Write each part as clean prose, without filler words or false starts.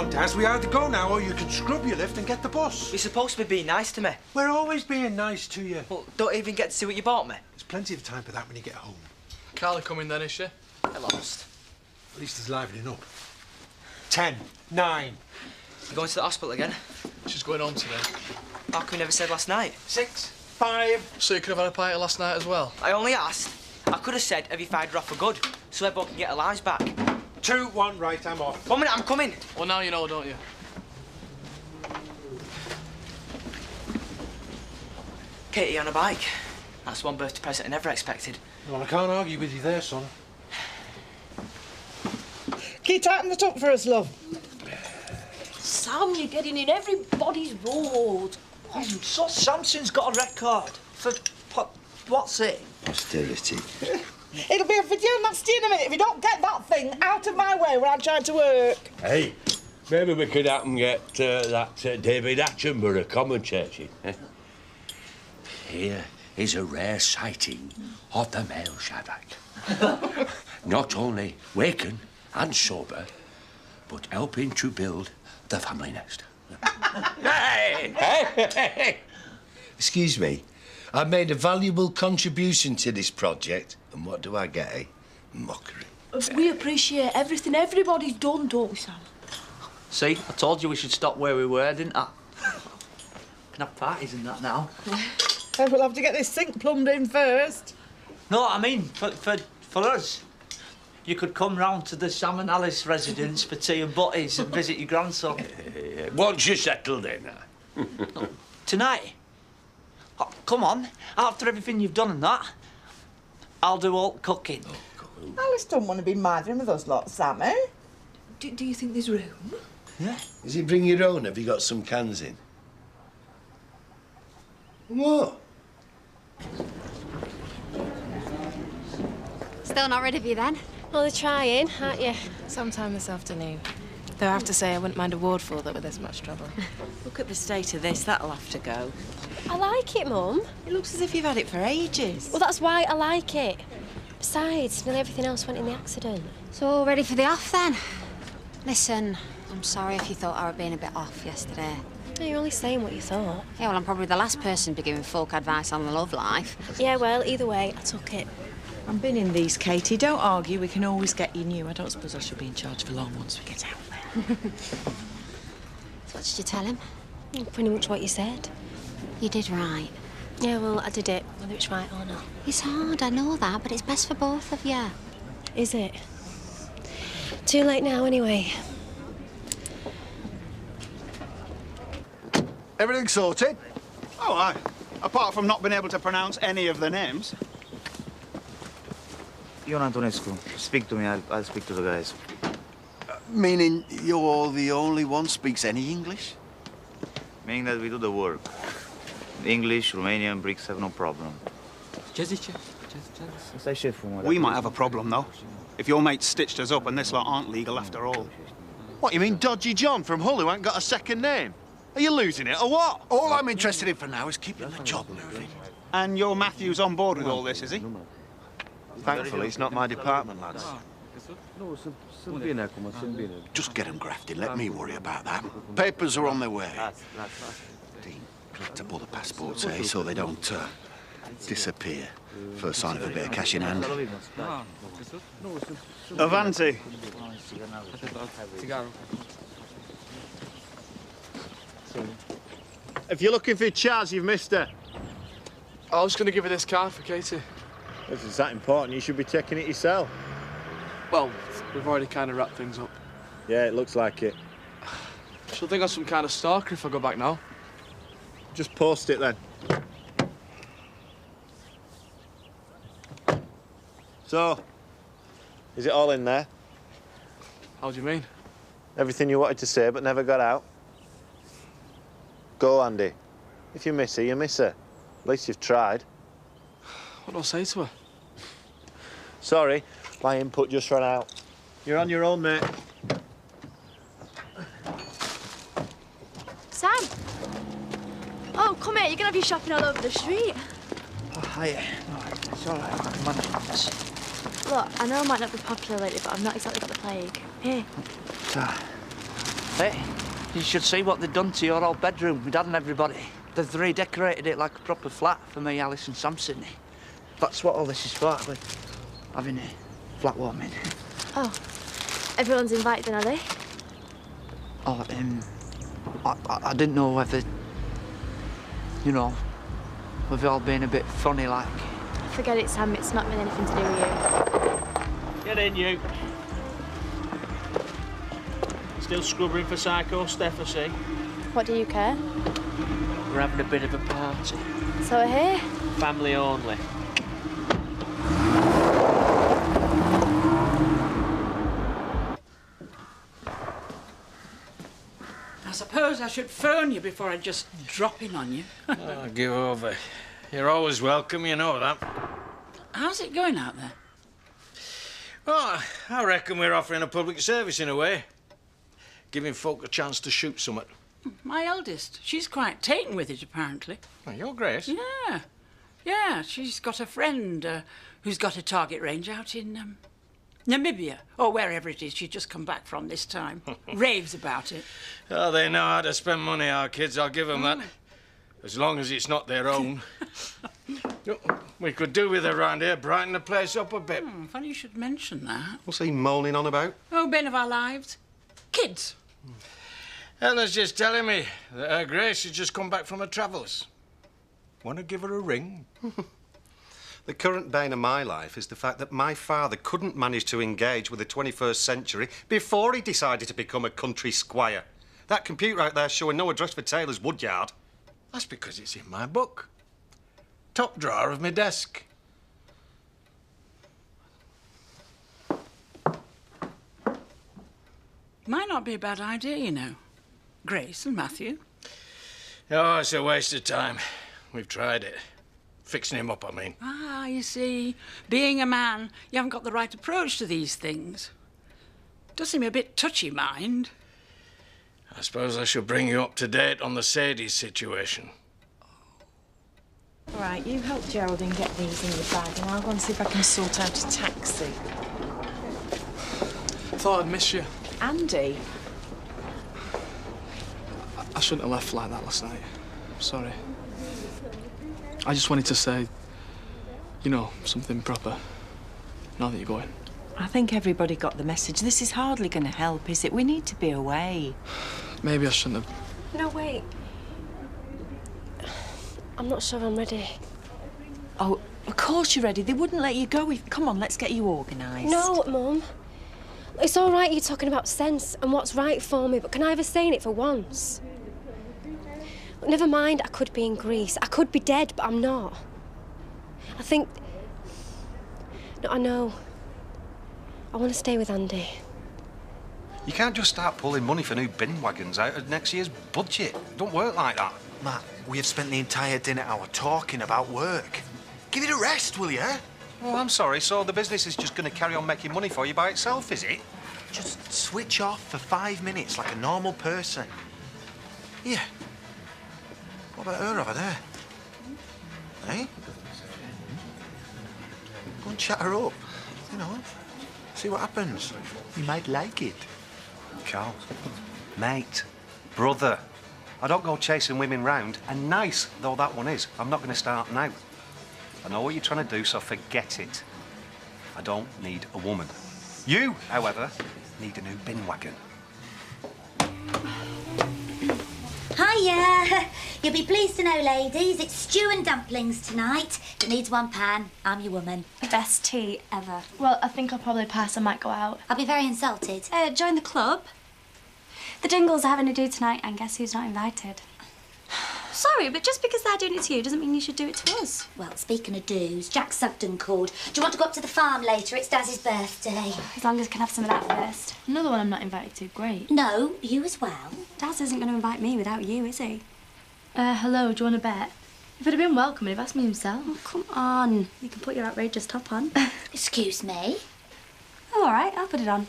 on, Daz, we either go now or you can scrub your lift and get the bus. You're supposed to be being nice to me. We're always being nice to you. Well, don't even get to see what you bought me. There's plenty of time for that when you get home. Carly coming then, is she? I lost. At least it's livening up. 10, 9. You going to the hospital again? She's going home today. How come you never said last night? 6, 5. So you could have had a pint last night as well? I only asked. I could have said, have you fired her off for good, so everyone can get their lives back. 2, 1, right, I'm off. 1 minute, I'm coming. Well, now you know, don't you? Katie on a bike. That's one birthday present I never expected. Well, I can't argue with you there, son. Can you tighten that up for us, love? Sam, you're getting in everybody's road. So Samson's got a record for what's it? Austerity. It'll be a video nasty in a minute if you don't get that thing out of my way when I'm trying to work. Hey, maybe we could out and get that David Attenborough commentating. Eh? Here is a rare sighting of the male Shadrach. Not only waken and sober, but helping to build the family nest. Hey! Hey! Hey! Excuse me. I made a valuable contribution to this project, and what do I get, eh? Mockery. We appreciate everything everybody's done, don't we, Sam? See, I told you we should stop where we were, didn't I? Can have parties and that now. We'll have to get this sink plumbed in first. No, I mean, for us. You could come round to the Sam and Alice residence for tea and butties and visit your grandson. Once you're settled in. Tonight? Oh, come on, after everything you've done and that, I'll do all the cooking. Alice don't want to be mithering with us lot, Sam, eh? Do you think there's room? Yeah. Is it bring your own? Have you got some cans in? What? Still not rid of you then? Well, they're trying, aren't you? Sometime this afternoon. Though I have to say I wouldn't mind a ward for that with this much trouble. Look at the state of this, that'll have to go. I like it, Mum. It looks as if you've had it for ages. Well, that's why I like it. Besides, nearly everything else went in the accident. So all ready for the off then? Listen, I'm sorry if you thought I were being a bit off yesterday. No, you're only saying what you thought. Yeah, well, I'm probably the last person to be giving folk advice on the love life. Yeah, well, either way, I took it. I've been in these, Katie. Don't argue. We can always get you new. I don't suppose I should be in charge for long once we get out there. So what did you tell him? Pretty much what you said. You did right. Yeah, well, I did it, whether it's right or not. It's hard, I know that, but it's best for both of you. Is it? Too late now, anyway. Everything sorted? Oh, aye. Apart from not being able to pronounce any of the names. Ion Antonescu, speak to me. I'll speak to the guys. Meaning you're the only one speaks any English? Meaning that we do the work. English, Romanian, Greeks have no problem. We might have a problem, though. If your mate stitched us up and this lot aren't legal after all. What, you mean Dodgy John from Hull who ain't got a second name? Are you losing it or what? All I'm interested in for now is keeping the job moving. And your Matthew's on board with all this, is he? Thankfully, it's not my department, lads. Just get them grafted. Let me worry about that. Papers are on their way. Dean, collect up all the passports, eh, so they don't disappear. First sign of a bit of cash in hand. Avanti. If you're looking for Chaz, you've missed her. I was going to give her this card for Katie. If it's that important, you should be taking it yourself. Well, we've already kind of wrapped things up. Yeah, it looks like it. She'll think I'm some kind of stalker if I go back now. Just post it then. So, is it all in there? How do you mean? Everything you wanted to say but never got out? Go, Andy. If you miss her, you miss her. At least you've tried. What do I say to her? Sorry, my input just ran out. You're on your own, mate. Sam! Oh, come here. You're going to have your shopping all over the street. Oh, hiya. No, it's all right. I can manage this. Look, I know I might not be popular lately, but I've not exactly got the plague. Here. Hey, Hey, you should see what they've done to your old bedroom, my dad and everybody. They've redecorated it like a proper flat for me, Alice and Samson. That's what all this is for, having a flat warming. Oh, everyone's invited then, are they? Oh, I didn't know whether, you know, we've all been a bit funny like. Forget it, Sam. It's not been anything to do with you. Get in, you. Still scrubbing for Psycho Steph, I see. What do you care? We're having a bit of a party. So we're here? Family only. I suppose I should phone you before I just drop in on you. Oh, give over. You're always welcome, you know that. How's it going out there? Oh, I reckon we're offering a public service in a way. Giving folk a chance to shoot something. My eldest. She's quite taken with it, apparently. Oh, you're Grace? Yeah. Yeah, she's got a friend who's got a target range out in Namibia, or wherever it is she's just come back from this time. Raves about it. Oh, they know how to spend money, our kids, I'll give them that. As long as it's not their own. We could do with around here, brighten the place up a bit. Funny you should mention that. What's he moaning on about? Oh, bane of our lives. Kids. Ella's just telling me that her Grace has just come back from her travels. Want to give her a ring? The current bane of my life is the fact that my father couldn't manage to engage with the 21st century before he decided to become a country squire. That computer out there showing no address for Taylor's Woodyard. That's because it's in my book. Top drawer of my desk. Might not be a bad idea, you know. Grace and Matthew. Oh, it's a waste of time. We've tried it. Fixing him up, I mean. Ah, you see, being a man, you haven't got the right approach to these things. Does seem a bit touchy, mind. I suppose I should bring you up to date on the Sadie's situation. All right, you help Geraldine get these in your bag and I'll go and see if I can sort out a taxi. Thought I'd miss you. Andy? I shouldn't have left like that last night. I'm sorry. I just wanted to say, you know, something proper, now that you're going. I think everybody got the message. This is hardly going to help, is it? We need to be away. Maybe I shouldn't have. No, wait. I'm not sure I'm ready. Oh, of course you're ready. They wouldn't let you go if... Come on, let's get you organised. No, Mum. It's all right you talking about sense and what's right for me, but can I ever say it for once? Look, never mind, I could be in Greece. I could be dead, but I'm not. I think... No, I know. I want to stay with Andy. You can't just start pulling money for new bin wagons out of next year's budget. It don't work like that. Matt, we have spent the entire dinner hour talking about work. Give it a rest, will you? Oh, I'm sorry, so the business is just going to carry on making money for you by itself, is it? Just switch off for 5 minutes like a normal person. Here. What about her over there? Eh? Go and chat her up. You know, see what happens. You might like it. Carl, mate, brother, I don't go chasing women round, and nice though that one is, I'm not going to start now. I know what you're trying to do, so forget it. I don't need a woman. You, however, need a new bin wagon. Hiya! You'll be pleased to know, ladies, it's stew and dumplings tonight. It needs one pan. I'm your woman. Best tea ever. Well, I think I'll probably pass. I might go out. I'll be very insulted. Join the club. The Dingles are having a do tonight, and guess who's not invited? Sorry, but just because they're doing it to you doesn't mean you should do it to us. Well, speaking of do's, Jack Sugden called. Do you want to go up to the farm later? It's Daz's birthday. As long as I can have some of that first. Another one I'm not invited to, great. No, you as well. Daz isn't going to invite me without you, is he? Hello, do you want to bet? If it had been welcome, he'd have asked me himself. Oh, come on. You can put your outrageous top on. Excuse me? Oh, all right, I'll put it on.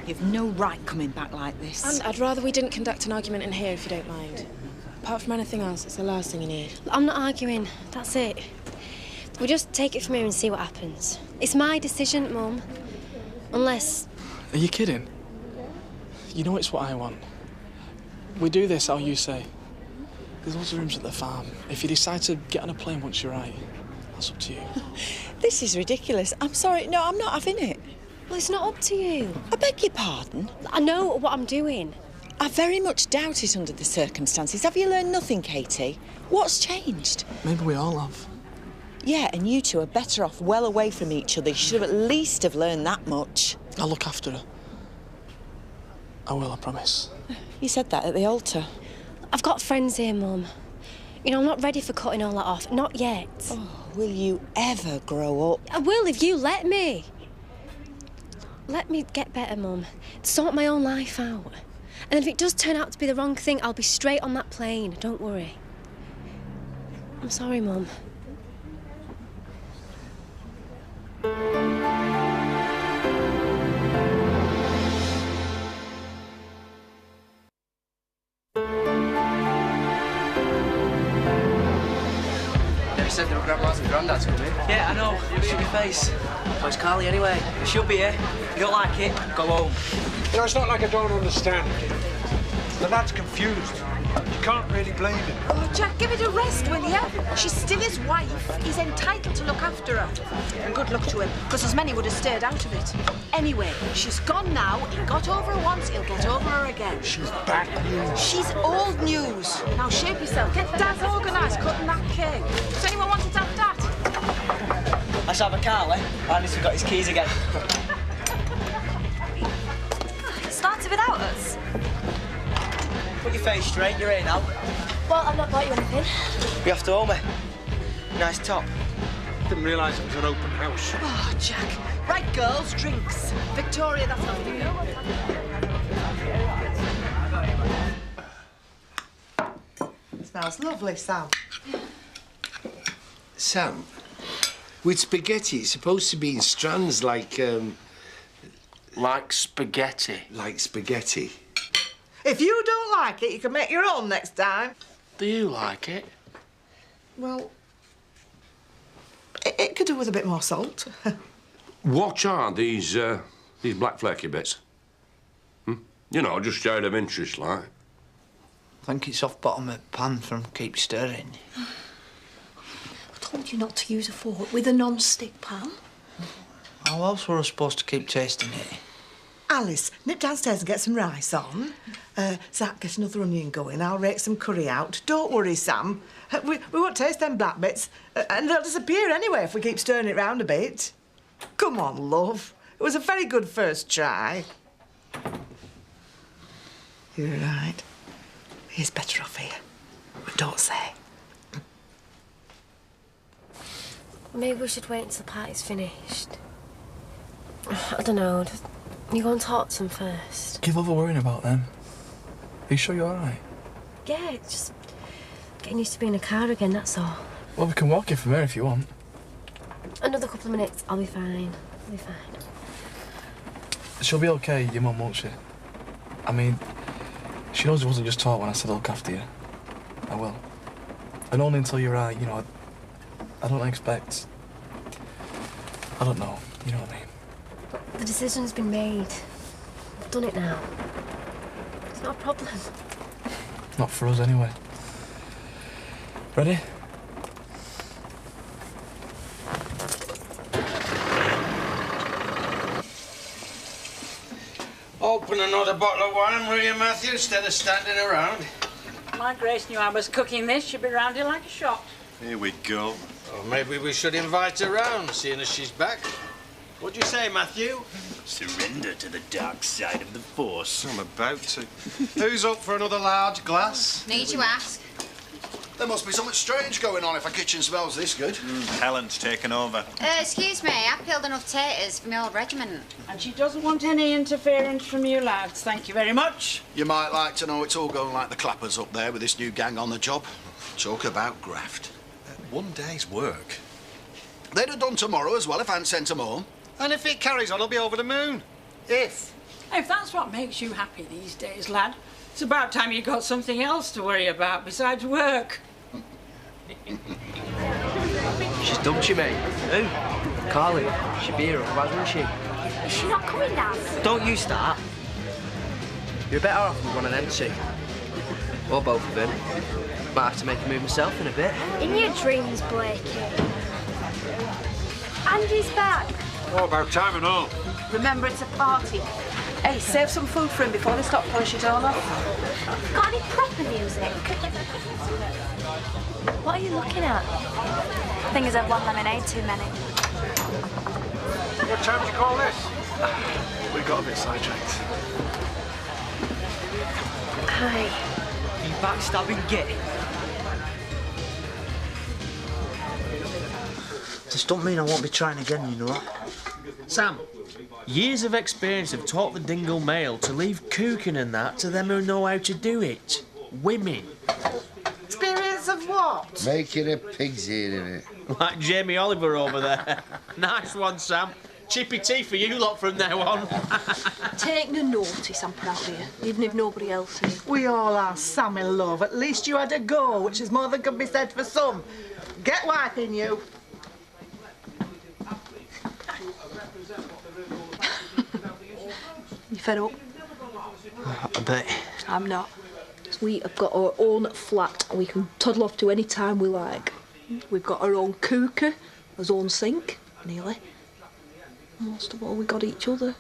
You've no right coming back like this. And I'd rather we didn't conduct an argument in here, if you don't mind. Apart from anything else, it's the last thing you need. I'm not arguing. That's it. We just take it from here and see what happens. It's my decision, Mum. Unless Are you kidding? You know it's what I want. We do this how you say. There's loads of rooms at the farm. If you decide to get on a plane once you're right, that's up to you. This is ridiculous. I'm sorry. No, I'm not having it. Well, it's not up to you. I beg your pardon? I know what I'm doing. I very much doubt it under the circumstances. Have you learned nothing, Katie? What's changed? Maybe we all have. Yeah, and you two are better off well away from each other. You should have at least have learned that much. I'll look after her. I will, I promise. You said that at the altar. I've got friends here, Mum. You know, I'm not ready for cutting all that off. Not yet. Oh, will you ever grow up? I will if you let me. Let me get better, Mum. Sort my own life out. And if it does turn out to be the wrong thing, I'll be straight on that plane. Don't worry. I'm sorry, Mum. They said there were grandmas and granddads coming. Yeah, I know. Show your face. Where's Carly anyway? She'll be here. If you don't like it, go home. You know, it's not like I don't understand. The lad's confused. You can't really blame him. Oh, Jack, give it a rest, will you? She's still his wife. He's entitled to look after her. And good luck to him, because as many would have stayed out of it. Anyway, she's gone now. He got over her once, he'll get over her again. She's bad news. She's old news. Now shape yourself. Get Daz organised, cutting that cake. Does anyone want to have that? Let's have a Carly. Andy's forgot his keys again. Started without us. Put your face straight, you're here now. Well, I've not bought you anything. We have to home me. Nice top. Didn't realise it was an open house. Oh, Jack. Right, girls, drinks. Victoria, that's not for you. It smells lovely, Sam. Sam, with spaghetti, it's supposed to be in strands like, Like spaghetti. Like spaghetti. If you don't like it, you can make your own next time. Do you like it? Well, it could do with a bit more salt. What are these black flaky bits? You know, just out of interest, like. I think it's off bottom of pan from keep stirring. I told you not to use a fork with a non-stick pan. How else were I supposed to keep tasting it? Alice, nip downstairs and get some rice on. Zach, get another onion going. I'll rake some curry out. Don't worry, Sam. We won't taste them black bits. And they'll disappear anyway if we keep stirring it round a bit. Come on, love. It was a very good first try. You're right. He's better off here. But don't say. Maybe we should wait until the party's finished. I don't know. You go and talk to them first. Give over worrying about them. Are you sure you're all right? Yeah, it's just getting used to being in a car again, that's all. Well, we can walk you from here if you want. Another couple of minutes, I'll be fine. I'll be fine. She'll be okay, your mum, won't she? I mean, she knows it wasn't just talk when I said I'll look after you. I will. And only until you're right, you know, I don't expect... I don't know, you know what I mean? The decision's been made. I've done it now. It's not a problem. Not for us, anyway. Ready? Open another bottle of wine, will you, Matthew, instead of standing around? My Grace knew I was cooking this. She'd be round here like a shot. Here we go. Or maybe we should invite her round, seeing as she's back. What do you say, Matthew? Surrender to the dark side of the Force. I'm about to. Who's up for another large glass? Need you ask? There must be something strange going on if a kitchen smells this good. Helen's taken over. Excuse me, I peeled enough taters for my old regiment. And she doesn't want any interference from you lads. Thank you very much. You might like to know it's all going like the clappers up there with this new gang on the job. Talk about graft. One day's work. They'd have done tomorrow as well if I hadn't sent them home. And if it carries on, I'll be over the moon. If that's what makes you happy these days, lad, it's about time you got something else to worry about besides work. She's dumped you, mate. Who? Carly. She'd be here otherwise, wouldn't she? Is she not coming, Dad? Don't you start. You're better off with one of them two. Or both of them. Might have to make a move myself in a bit. In your dreams, Blakey. Andy's back. Oh, about time and all. Remember, it's a party. Hey, save some food for him before they stop polishing it all off. Got any proper music? What are you looking at? Thing is, I've one lemonade too many. What time do you call this? We got a bit sidetracked. Hi. You backstabbing git. This don't mean I won't be trying again, you know. Sam, years of experience have taught the dingle male to leave cooking and that to them who know how to do it. Women. Experience of what? Making a pig's ear in it. Like Jamie Oliver over there. Nice one, Sam. Chippy tea for you lot from now on. Take no notice, I'm proud of you, even if nobody else is. We all are, Sammy love. At least you had a go, which is more than can be said for some. Get wiping, you. You fed up? A bit. I'm not. We have got our own flat and we can toddle off to any time we like. We've got our own cooker, our own sink, nearly. Most of all, we got each other.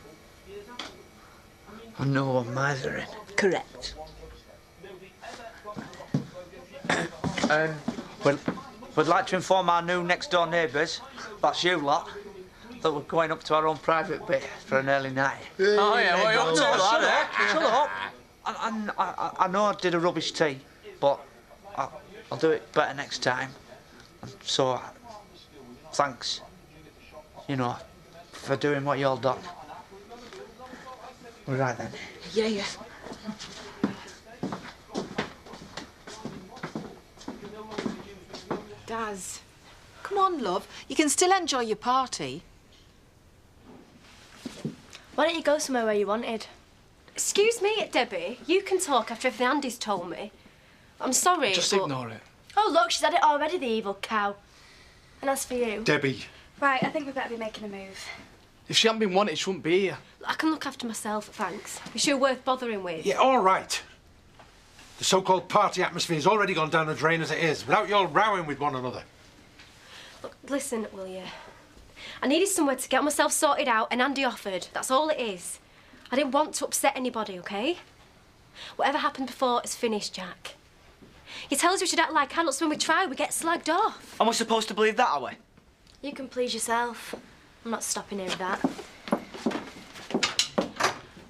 I know what mithering. Correct. We'd like to inform our new next-door neighbours, that's you lot, that we're going up to our own private bit for an early night. Oh, yeah, what are you up to, lad, eh? Shut up. I know I did a rubbish tea, but I'll do it better next time. So, thanks, you know, for doing what you all done. We're right then. Yeah, yeah. Daz, come on, love. You can still enjoy your party. Why don't you go somewhere where you wanted? Excuse me, Debbie. You can talk after everything Andy's told me. I'm sorry, Just but... ignore it. Oh, look, she's had it already, the evil cow. And as for you... Debbie. Right, I think we better be making a move. If she hadn't been wanted, she wouldn't be here. I can look after myself, thanks. Is she worth bothering with? Yeah, all right. The so-called party atmosphere's already gone down the drain as it is, without you all rowing with one another. Look, listen, will you? I needed somewhere to get myself sorted out, and Andy offered. That's all it is. I didn't want to upset anybody, OK? Whatever happened before is finished, Jack. You tell us we should act like adults when we try, we get slagged off. Am I supposed to believe that, are we? You can please yourself. I'm not stopping here with that.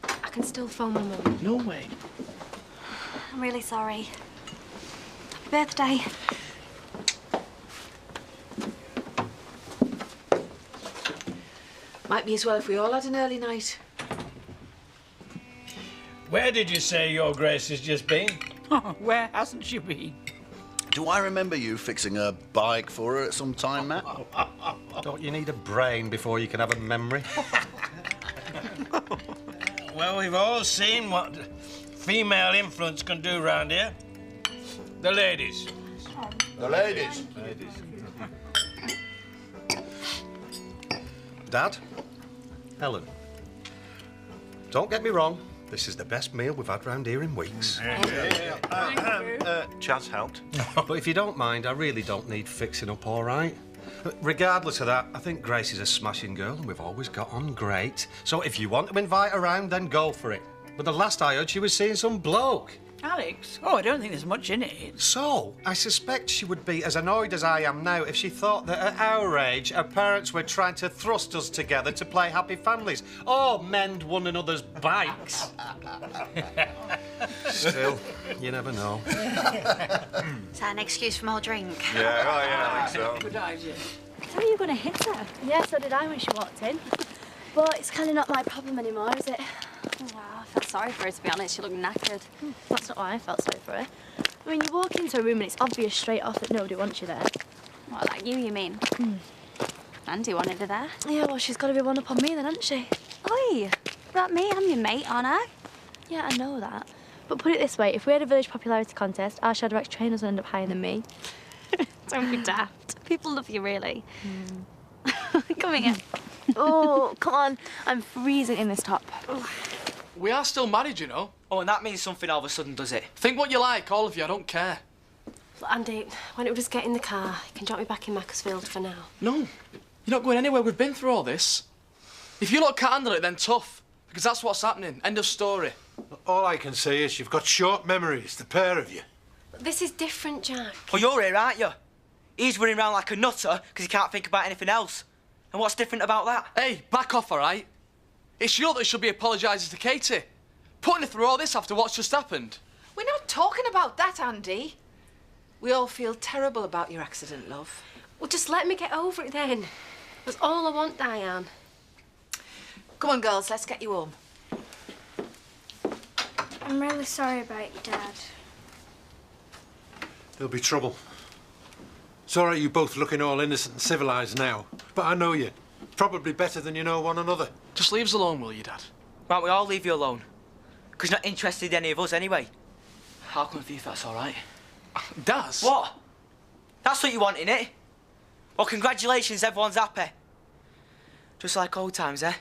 I can still phone my mum. No way. I'm really sorry. Happy birthday. Might be as well if we all had an early night. Where did you say your Grace has just been? Where hasn't she been? Do I remember you fixing a bike for her at some time, Matt? Don't you need a brain before you can have a memory? Well, we've all seen what female influence can do round here. The ladies. The ladies. Dad, Helen, don't get me wrong. This is the best meal we've had round here in weeks. Chad's helped. But if you don't mind, I really don't need fixing up, all right? Regardless of that, I think Grace is a smashing girl and we've always got on great. So if you want to invite her round, then go for it. But the last I heard, she was seeing some bloke. Alex? Oh, I don't think there's much in it. So, I suspect she would be as annoyed as I am now if she thought that at our age, our parents were trying to thrust us together to play happy families or mend one another's bikes. Still, you never know. Is that an excuse for more drink? Yeah, I think so. Good idea. I thought you were going to hit her. Yeah, so did I when she walked in. But it's kind of not my problem anymore, is it? Oh, wow, I felt sorry for her, to be honest. She looked knackered. That's not why I felt sorry for her. I mean, you walk into a room and it's obvious straight off that nobody wants you there. What, like you mean? Andy wanted her there. Yeah, well, she's got to be one up on me then, hasn't she? Oi, about me, I'm your mate, aren't I? Yeah, I know that. But put it this way, if we had a village popularity contest, our Shadow X trainers would end up higher than me. Don't be daft. People love you, really. Come here. Oh, come on. I'm freezing in this top. We are still married, you know. Oh, and that means something all of a sudden, does it? Think what you like, all of you. I don't care. Look, Andy, why don't we just get in the car? You can drop me back in Macclesfield for now. No, you're not going anywhere. We've been through all this. If you lot can't handle it, then tough. Because that's what's happening. End of story. All I can say is you've got short memories, the pair of you. But this is different, Jack. Well, you're here, aren't you? He's running around like a nutter because he can't think about anything else. And what's different about that? Hey, back off, all right? It's you that should be apologising to Katie. Putting her through all this after what's just happened. We're not talking about that, Andy. We all feel terrible about your accident, love. Well, just let me get over it then. That's all I want, Diane. Come on, girls, let's get you home. I'm really sorry about your dad. There'll be trouble. It's all right you both looking all innocent and civilised now, but I know you. Probably better than you know one another. Just leave us alone, will you, Dad? Why don't we all leave you alone? Because you're not interested in any of us anyway. I'll come with you if that's all right. Daz? What? That's what you want, innit? Well, congratulations, everyone's happy. Just like old times, eh?